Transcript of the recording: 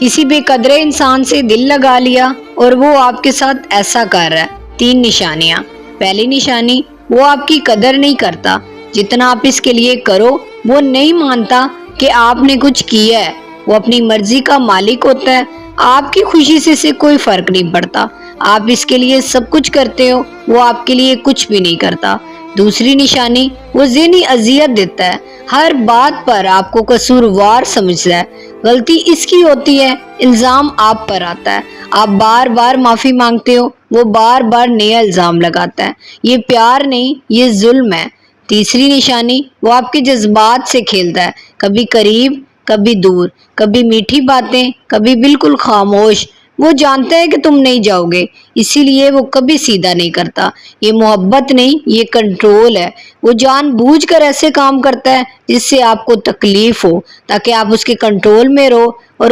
किसी बेकदरे इंसान से दिल लगा लिया और वो आपके साथ ऐसा कर रहा है। 3 निशानियां। पहली निशानी, वो आपकी कदर नहीं करता। जितना आप इसके लिए करो वो नहीं मानता कि आपने कुछ किया है। वो अपनी मर्जी का मालिक होता है। आपकी खुशी से इसे कोई फर्क नहीं पड़ता। आप इसके लिए सब कुछ करते हो, वो आपके लिए कुछ भी नहीं करता। दूसरी निशानी, वो ज़हनी अजियत देता है। हर बात पर आपको कसूरवार समझता है। गलती इसकी होती है, इल्जाम आप पर आता है। आप बार बार माफी मांगते हो, वो बार बार नया इल्जाम लगाता है। ये प्यार नहीं, ये जुल्म है। तीसरी निशानी, वो आपके जज्बात से खेलता है। कभी करीब, कभी दूर, कभी मीठी बातें, कभी बिल्कुल खामोश। वो जानता है कि तुम नहीं जाओगे, इसीलिए वो कभी सीधा नहीं करता। ये मोहब्बत नहीं, ये कंट्रोल है। वो जानबूझकर ऐसे काम करता है जिससे आपको तकलीफ हो, ताकि आप उसके कंट्रोल में रहो और